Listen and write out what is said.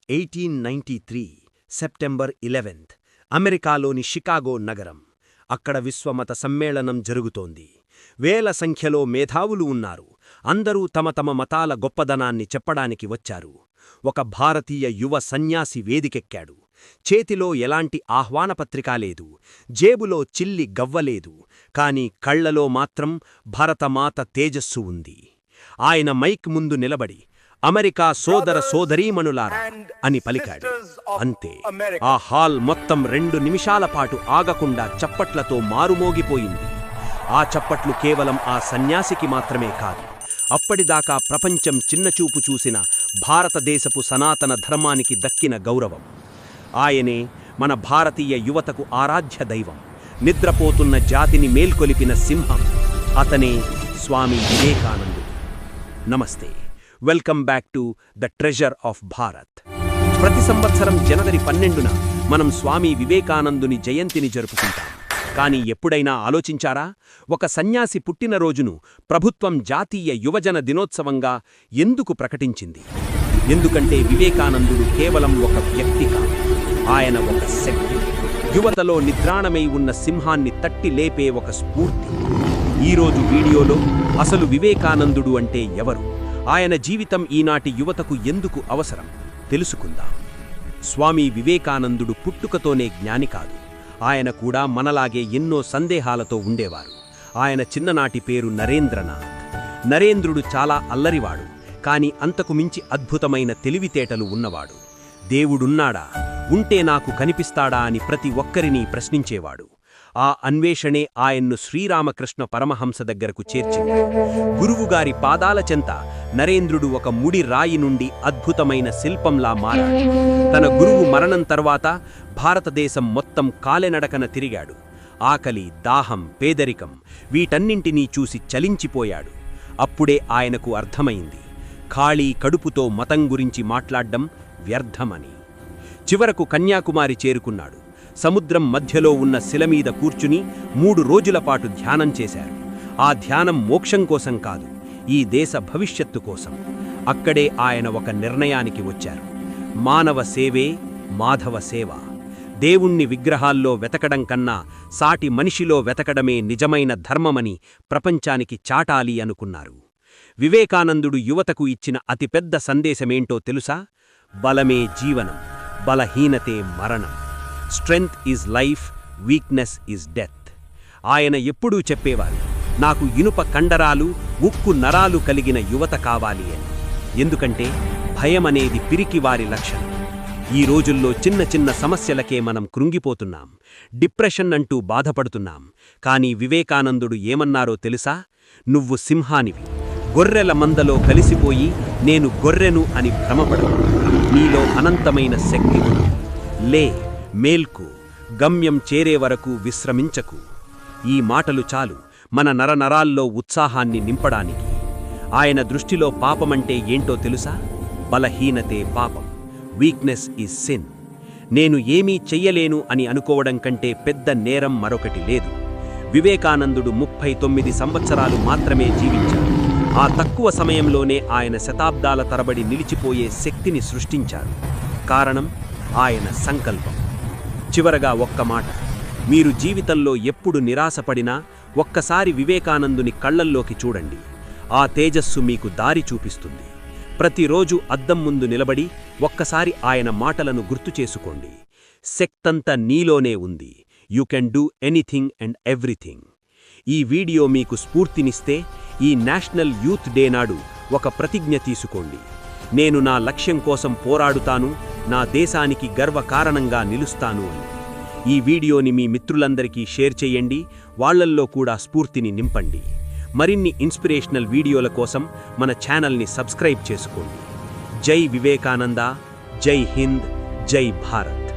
1893 September 11 అమెరికాలోని Chicago నగరం. అక్కడ విశ్వమత సమ్మేళనం జరుగుతోంది. వేల సంఖ్యలో మేధావులు ఉన్నారు. అందరూ తమ తమ మతాల గొప్పదనాన్ని చెప్పడానికి వచ్చారు. ఒక భారతీయ యువ సన్యాసి వేదికెక్కాడు. చేతిలో ఎలాంటి ఆహ్వానపత్రికా లేదు, జేబులో చిల్లి గవ్వలేదు, కాని కళ్లలో మాత్రం భరతమాత తేజస్సు ఉంది. ఆయన మైక్ ముందు నిలబడి అమెరికా సోదర సోదరీమణులారా అని పలికాడు. అంతే, ఆ హాల్ మొత్తం 2 నిమిషాల పాటు ఆగకుండా చప్పట్లతో మారుమోగిపోయింది. ఆ చప్పట్లు కేవలం ఆ సన్యాసికి మాత్రమే కాదు, అప్పటిదాకా ప్రపంచం చిన్నచూపు చూసిన భారతదేశపు సనాతన ధర్మానికి దక్కిన గౌరవం. ఆయనే మన భారతీయ యువతకు ఆరాధ్య దైవం, నిద్రపోతున్న జాతిని మేల్కొలిపిన సింహం. అతనే స్వామి వివేకానందుడు. నమస్తే, welcome back to the treasure of Bharat. ప్రతి సంవత్సరం జనవరి 12న మనం స్వామి వివేకానందుని జయంతిని జరుపుకుంటాం. కానీ ఎప్పుడైనా ఆలోచించారా, ఒక సన్యాసి పుట్టినరోజును ప్రభుత్వం జాతీయ యువజన దినోత్సవంగా ఎందుకు ప్రకటించింది? ఎందుకంటే వివేకానందుడు కేవలం ఒక వ్యక్తి కాదు, ఆయన ఒక శక్తి. యువతలో నిద్రాణమై ఉన్న సింహాన్ని తట్టి లేపే ఒక స్ఫూర్తి. ఈరోజు వీడియోలో అసలు వివేకానందుడు అంటే ఎవరు, ఆయన జీవితం ఈనాటి యువతకు ఎందుకు అవసరం తెలుసుకుందాం. స్వామి వివేకానందుడు పుట్టుకతోనే జ్ఞాని కాదు, ఆయన కూడా మనలాగే ఎన్నో సందేహాలతో ఉండేవారు. ఆయన చిన్ననాటి పేరు నరేంద్రనాథ్. నరేంద్రుడు చాలా అల్లరివాడు, కాని అంతకు మించి అద్భుతమైన తెలివితేటలు ఉన్నవాడు. దేవుడున్నాడా, ఉంటే నాకు కనిపిస్తాడా అని ప్రతి ఒక్కరినీ ప్రశ్నించేవాడు. ఆ అన్వేషణే ఆయన్ను శ్రీరామకృష్ణ పరమహంస దగ్గరకు చేర్చింది. గురువుగారి పాదాల చెంత నరేంద్రుడు ఒక ముడి రాయి నుండి అద్భుతమైన శిల్పంలా మారాడు. తన గురువు మరణం తర్వాత భారతదేశం మొత్తం కాలినడకన తిరిగాడు. ఆకలి, దాహం, పేదరికం వీటన్నింటినీ చూసి చలించిపోయాడు. అప్పుడే ఆయనకు అర్థమైంది, ఖాళీ కడుపుతో మతం గురించి మాట్లాడ్డం వ్యర్థమని. చివరకు కన్యాకుమారి చేరుకున్నాడు. సముద్రం మధ్యలో ఉన్న శిలమీద కూర్చుని 3 రోజుల పాటు ధ్యానం చేశారు. ఆ ధ్యానం మోక్షం కోసం కాదు, ఈ దేశ భవిష్యత్తు కోసం. అక్కడే ఆయన ఒక నిర్ణయానికి వచ్చారు. మానవ సేవే మాధవ సేవ. దేవుణ్ణి విగ్రహాల్లో వెతకడం కన్నా సాటి మనిషిలో వెతకడమే నిజమైన ధర్మమని ప్రపంచానికి చాటాలి అనుకున్నారు. వివేకానందుడు యువతకు ఇచ్చిన అతిపెద్ద సందేశమేంటో తెలుసా? బలమే జీవనం, బలహీనతే మరణం. Strength is life, weakness is death. ఆయన ఎప్పుడూ చెప్పేవారు, నాకు ఇనుప కండరాలు, ఉక్కు నరాలు కలిగిన యువత కావాలి అని. ఎందుకంటే భయమనేది పిరికివారి లక్షణం. ఈ రోజుల్లో చిన్న చిన్న సమస్యలకే మనం కృంగిపోతున్నాం, డిప్రెషన్ అంటూ బాధపడుతున్నాం. కానీ వివేకానందుడు ఏమన్నారో తెలుసా? నువ్వు సింహానివి, గొర్రెల మందలో కలిసిపోయి నేను గొర్రెను అని భ్రమపడవు. నీలో అనంతమైన శక్తి ఉంది. లే, మేల్కు, గమ్యం చేరే వరకు విశ్రమించకు. ఈ మాటలు చాలు మన నరనరాల్లో ఉత్సాహాన్ని నింపడానికి. ఆయన దృష్టిలో పాపమంటే ఏంటో తెలుసా? బలహీనతే పాపం, వీక్నెస్ ఈజ్ సిన్. నేను ఏమీ చెయ్యలేను అని అనుకోవడం కంటే పెద్ద నేరం మరొకటి లేదు. వివేకానందుడు 39 సంవత్సరాలు మాత్రమే జీవించారు. ఆ తక్కువ సమయంలోనే ఆయన శతాబ్దాల తరబడి నిలిచిపోయే శక్తిని సృష్టించారు. కారణం ఆయన సంకల్పం. చివరగా ఒక్క మాట, మీరు జీవితంలో ఎప్పుడు నిరాశపడినా ఒక్కసారి వివేకానందుని కళ్లల్లోకి చూడండి. ఆ తేజస్సు మీకు దారి చూపిస్తుంది. ప్రతిరోజు అద్దం ముందు నిలబడి ఒక్కసారి ఆయన మాటలను గుర్తు చేసుకోండి. శక్తంతా నీలోనే ఉంది. You can do anything and everything. ఈ వీడియో మీకు స్ఫూర్తినిస్తే ఈ నేషనల్ యూత్ డే నాడు ఒక ప్రతిజ్ఞ తీసుకోండి. నేను నా లక్ష్యం కోసం పోరాడుతాను, నా దేశానికి గర్వకారణంగా నిలుస్తాను అని. ఈ వీడియోని మీ మిత్రులందరికీ షేర్ చేయండి, వాళ్లల్లో కూడా స్ఫూర్తిని నింపండి. మరిన్ని ఇన్స్పిరేషనల్ వీడియోల కోసం మన ఛానల్ని సబ్స్క్రైబ్ చేసుకోండి. జై వివేకానంద, జై హింద్, జై భారత్.